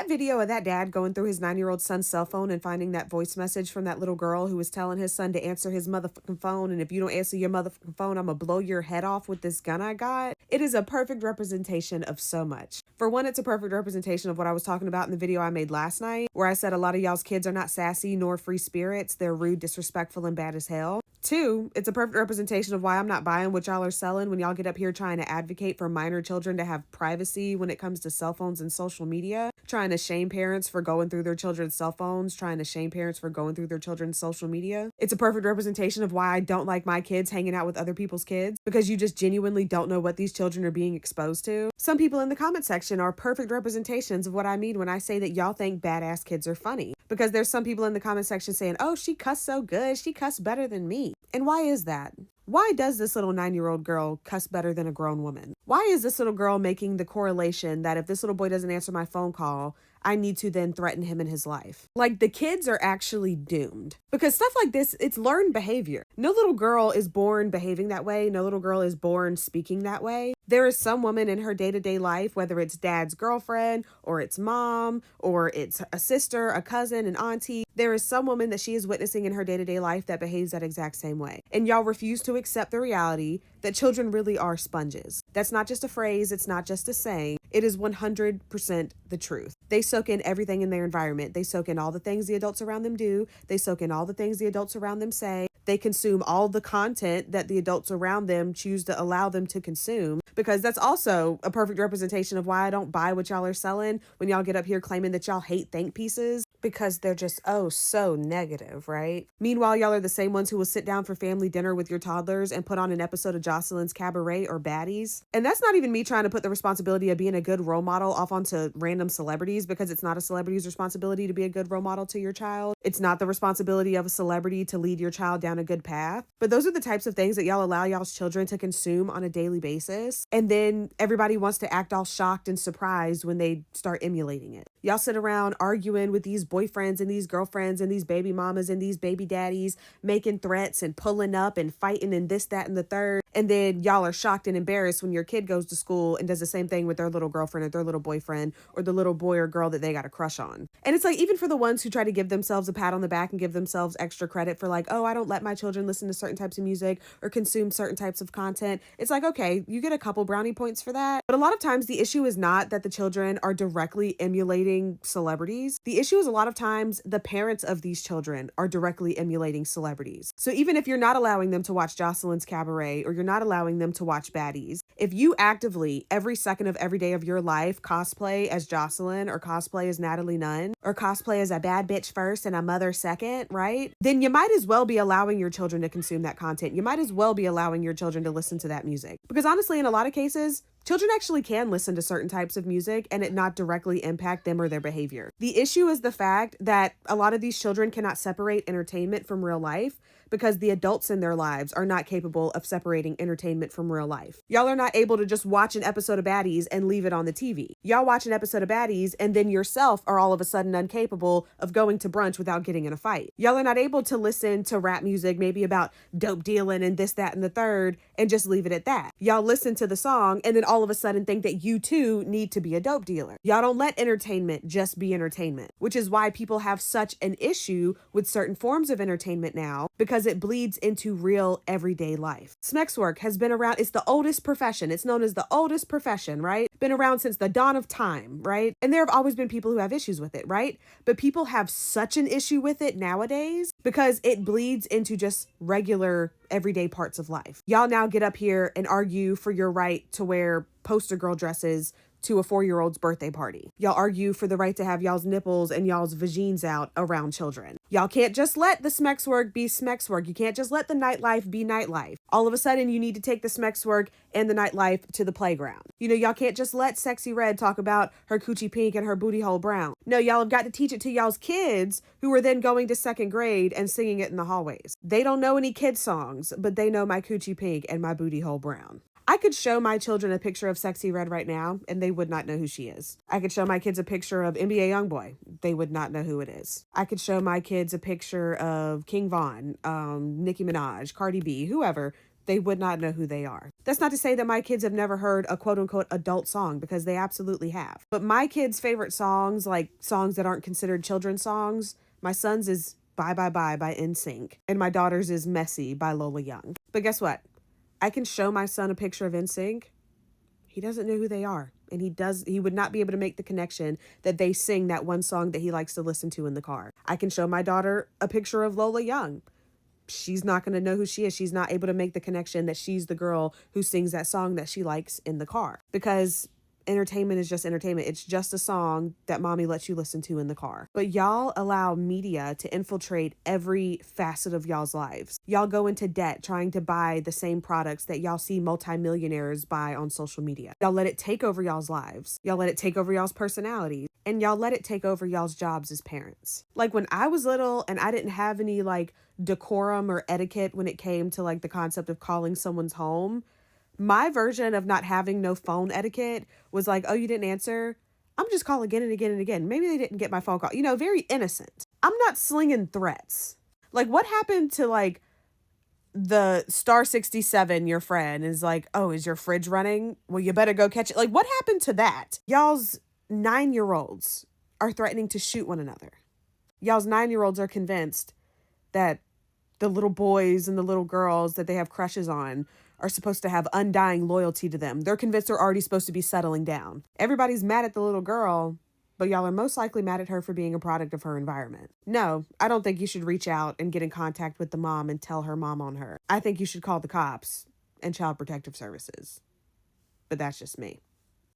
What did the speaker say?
That video of that dad going through his 9-year-old son's cell phone and finding that voice message from that little girl who was telling his son to answer his motherfucking phone, and if you don't answer your motherfucking phone, I'm gonna blow your head off with this gun I got. It is a perfect representation of so much. For one, it's a perfect representation of what I was talking about in the video I made last night, where I said a lot of y'all's kids are not sassy nor free spirits. They're rude, disrespectful, and bad as hell. Two, it's a perfect representation of why I'm not buying what y'all are selling when y'all get up here trying to advocate for minor children to have privacy when it comes to cell phones and social media, trying to shame parents for going through their children's cell phones, trying to shame parents for going through their children's social media. It's a perfect representation of why I don't like my kids hanging out with other people's kids, because you just genuinely don't know what these children are being exposed to. Some people in the comment section are perfect representations of what I mean when I say that y'all think badass kids are funny, because there's some people in the comment section saying, oh, she cussed so good, she cussed better than me. And why is that? Why does this little 9-year-old girl cuss better than a grown woman? Why is this little girl making the correlation that if this little boy doesn't answer my phone call, I need to then threaten him in his life? Like, the kids are actually doomed. Because stuff like this, it's learned behavior. No little girl is born behaving that way. No little girl is born speaking that way. There is some woman in her day-to-day life, whether it's dad's girlfriend or it's mom or it's a sister, a cousin, an auntie, there is some woman that she is witnessing in her day-to-day life that behaves that exact same way. And y'all refuse to accept the reality that children really are sponges. That's not just a phrase. It's not just a saying. It is 100% the truth. They soak in everything in their environment. They soak in all the things the adults around them do. They soak in all the things the adults around them say. They consume all the content that the adults around them choose to allow them to consume, because that's also a perfect representation of why I don't buy what y'all are selling when y'all get up here claiming that y'all hate think pieces, because they're just, oh, so negative, right? Meanwhile, y'all are the same ones who will sit down for family dinner with your toddlers and put on an episode of Jocelyn's Cabaret or Baddies. And that's not even me trying to put the responsibility of being a good role model off onto random celebrities, because it's not a celebrity's responsibility to be a good role model to your child. It's not the responsibility of a celebrity to lead your child down a good path. But those are the types of things that y'all allow y'all's children to consume on a daily basis. And then everybody wants to act all shocked and surprised when they start emulating it. Y'all sit around arguing with these boyfriends and these girlfriends and these baby mamas and these baby daddies, making threats and pulling up and fighting and this, that, and the third. And then y'all are shocked and embarrassed when your kid goes to school and does the same thing with their little girlfriend or their little boyfriend or the little boy or girl that they got a crush on. And it's like, even for the ones who try to give themselves a pat on the back and give themselves extra credit for like, oh, I don't let my children listen to certain types of music or consume certain types of content. It's like, okay, you get a couple brownie points for that. But a lot of times the issue is not that the children are directly emulating celebrities. The issue is a lot of times the parents of these children are directly emulating celebrities. So even if you're not allowing them to watch Jocelyn's Cabaret or you're not allowing them to watch Baddies, if you actively every second of every day of your life cosplay as Jocelyn or cosplay as Natalie Nunn or cosplay as a bad bitch first and a mother second, right? Then you might as well be allowing your children to consume that content. You might as well be allowing your children to listen to that music. Because honestly, in a lot of cases, children actually can listen to certain types of music and it not directly impact them or their behavior. The issue is the fact that a lot of these children cannot separate entertainment from real life because the adults in their lives are not capable of separating entertainment from real life. Y'all are not able to just watch an episode of Baddies and leave it on the TV. Y'all watch an episode of Baddies and then yourself are all of a sudden incapable of going to brunch without getting in a fight. Y'all are not able to listen to rap music, maybe about dope dealing and this, that, and the third, and just leave it at that. Y'all listen to the song and then all of a sudden think that you too need to be a dope dealer. Y'all don't let entertainment just be entertainment, which is why people have such an issue with certain forms of entertainment now, because it bleeds into real everyday life. Smex work has been around. It's the oldest profession. It's known as the oldest profession, right? Been around since the dawn of time, right? And there have always been people who have issues with it, right? But people have such an issue with it nowadays because it bleeds into just regular everyday parts of life. Y'all now get up here and argue for your right to wear poster girl dresses to a 4-year-old's birthday party. Y'all argue for the right to have y'all's nipples and y'all's vagines out around children. Y'all can't just let the Smex work be Smex work. You can't just let the nightlife be nightlife. All of a sudden, you need to take the Smex work and the nightlife to the playground. You know, y'all can't just let Sexy Red talk about her coochie pink and her booty hole brown. No, y'all have got to teach it to y'all's kids who are then going to 2nd grade and singing it in the hallways. They don't know any kid songs, but they know my coochie pink and my booty hole brown. I could show my children a picture of Sexy Red right now, and they would not know who she is. I could show my kids a picture of NBA Youngboy. They would not know who it is. I could show my kids a picture of King Von, Nicki Minaj, Cardi B, whoever. they would not know who they are. That's not to say that my kids have never heard a quote unquote adult song, because they absolutely have. But my kids' favorite songs, like songs that aren't considered children's songs, my son's is Bye Bye Bye by NSYNC, and my daughter's is Messy by Lola Young. But guess what? I can show my son a picture of NSYNC. He doesn't know who they are. And he would not be able to make the connection that they sing that one song that he likes to listen to in the car. I can show my daughter a picture of Lola Young. She's not going to know who she is. She's not able to make the connection that she's the girl who sings that song that she likes in the car. Because entertainment is just entertainment. It's just a song that mommy lets you listen to in the car. But y'all allow media to infiltrate every facet of y'all's lives. Y'all go into debt trying to buy the same products that y'all see multimillionaires buy on social media. Y'all let it take over y'all's lives. Y'all let it take over y'all's personalities. And y'all let it take over y'all's jobs as parents. Like when I was little and I didn't have any like decorum or etiquette when it came to like the concept of calling someone's home, my version of not having no phone etiquette was like, oh, you didn't answer? I'm just calling again and again and again. Maybe they didn't get my phone call. You know, very innocent. I'm not slinging threats. Like what happened to like the star 67, your friend is like, oh, is your fridge running? Well, you better go catch it. Like what happened to that? Y'all's 9-year-olds are threatening to shoot one another. Y'all's 9-year-olds are convinced that the little boys and the little girls that they have crushes on are supposed to have undying loyalty to them. They're convinced they're already supposed to be settling down. Everybody's mad at the little girl, but y'all are most likely mad at her for being a product of her environment. No, I don't think you should reach out and get in contact with the mom and tell her mom on her. I think you should call the cops and Child Protective Services. But that's just me.